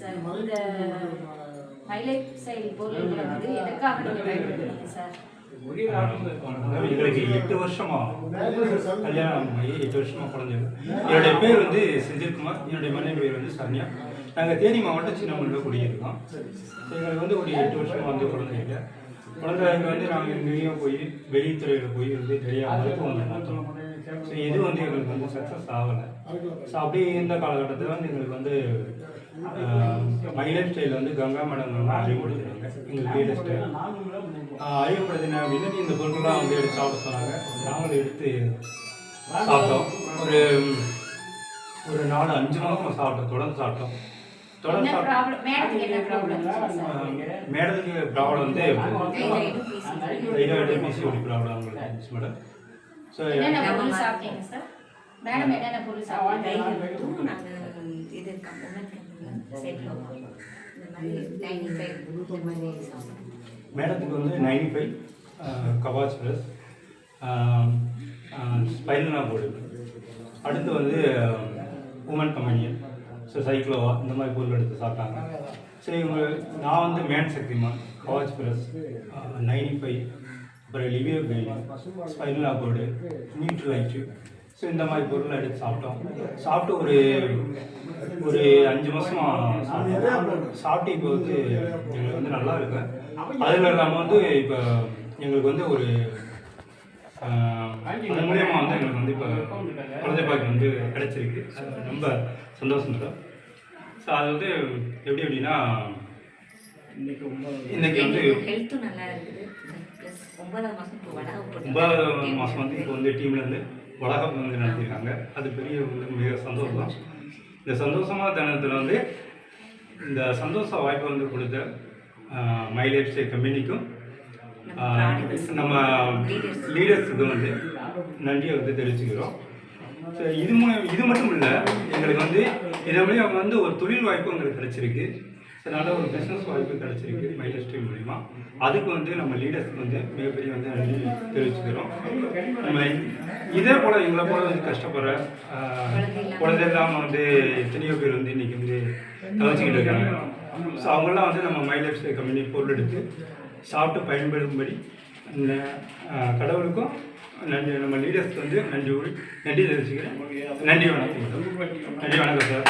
Sir. இந்த highlight style பொருள்களை வந்து எதுக்காக நீங்கள் பயன்படுத்துறீங்க சார்? எங்களுக்கு 8 வருஷமா கல்யாணம் ஆகி 8 வருஷமா குழந்தைங்க. என்னுடைய பேர் வந்து செந்தில்குமார், என்னுடைய மனைவி பேர் வந்து சரண்யா. நாங்கள் தேனி மாவட்டம் சின்னமல்லில் குடியிருக்கோம். எங்களுக்கு வந்து ஒரு 8 வருஷமா வந்து குழந்தைங்க வந்து நாங்கள் எங்கேயும் போய் வெளித்துறையில் போய் வந்து தெரியாமல் பார்த்தோம். ஸோ இது வந்து எங்களுக்கு வந்து சக்ஸஸ் ஆகலை. ஸோ அப்படி இந்த காலகட்டத்தில் வந்து எங்களுக்கு வந்து மைலேஜ் ஸ்டைல் வந்து கங்கா மேடம் அறிமுகப்படுத்தினாங்க. எங்களுக்கு வீடு ஸ்டைல் அறிமுகப்படுத்தின அப்படின்னு இந்த பொருட்கள்லாம் வந்து எடுத்து சாப்பிட சொன்னாங்க. நாங்களும் எடுத்து சாப்பிட்டோம். ஒரு 4-5 மாதம் சாப்பிட்டோம், தொடர்ந்து சாப்பிட்டோம். மேடத்துக்கு ப்ராப்ளம் வந்து தைராய்டு பிசிஓடி ப்ராப்ளம் அவங்களுக்கு இருந்துச்சு மேடம். ஸோ மேடத்துக்கு வந்து 95 கவாச் ப்ளஸ் ஸ்பைனல் போர்டு. அடுத்து வந்து உமன் கம்பெனியன், ஸோ சைக்ளோவா இந்த மாதிரி பொருள் எடுத்து சாப்பிட்டாங்க. சரி நான் வந்து மேன் சக்திமான், கவாச் ப்ளஸ் 95, அப்புறம் லிவியோ கைன், ஸ்பைனல் போர்டு, நியூட்ரலைட்டு, ஸோ இந்த மாதிரி பொருள் எடுத்து சாப்பிட்டோம். சாப்பிட்டு ஒரு 5 மாதமா சாப்பிட்டு இப்போ வந்து எங்களுக்கு வந்து நல்லா இருக்கு. அதில் இல்லாமல் வந்து இப்போ எங்களுக்கு வந்து ஒரு அது மூலியமாக வந்து எங்களுக்கு வந்து இப்போ குழந்தை பாக்கியம் வந்து கிடைச்சிருக்கு. ரொம்ப சந்தோஷம் மேடம். ஸோ அது வந்து எப்படி அப்படின்னா இன்னைக்கு வந்து 9வது மாதம் வந்து இப்போ வந்து டீம்லேருந்து வளகம் வந்து நடத்தியிருக்காங்க. அது பெரிய வந்து மிக சந்தோஷம். இந்த சந்தோஷமான தருணத்தில் வந்து இந்த சந்தோஷ வாய்ப்பை வந்து கொடுத்த மைலேஜ் கம்பெனிக்கும் நம்ம லீடர்ஸுக்கும் வந்து நன்றியை வந்து தெரிவிச்சுக்கிறோம். ஸோ இது மட்டும் இல்லை, எங்களுக்கு வந்து இதே மாதிரி அவங்க வந்து ஒரு தொழில் வாய்ப்பு எங்களுக்கு கிடைச்சிருக்கு. ஸோ நல்ல ஒரு பிஸ்னஸ் வாய்ப்பு கிடைச்சிருக்கு மைலேஜ் டீம் மூலிமா. அதுக்கு வந்து நம்ம லீடர்ஸ்க்கு வந்து மிகப்பெரிய வந்து நன்றி தெரிவிச்சுக்கிறோம். நம்ம இதே போல் எங்களை போல வந்து கஷ்டப்படுற குழந்தை இல்லாமல் வந்து எத்தனையோ பேர் வந்து இன்றைக்கி வந்து தவிச்சிக்கிட்டு இருக்காங்க. ஸோ அவங்களாம் வந்து நம்ம மைலேஜ் கம்பெனி பொருள் எடுத்து சாப்பிட்டு பயன்படும்படி கடவுளுக்கும் நன்றி, நம்ம லீடர்ஸ்க்கு வந்து நன்றி தெரிவிச்சுக்கிறேன். நன்றி வணக்கம். நன்றி வணக்கம் சார்.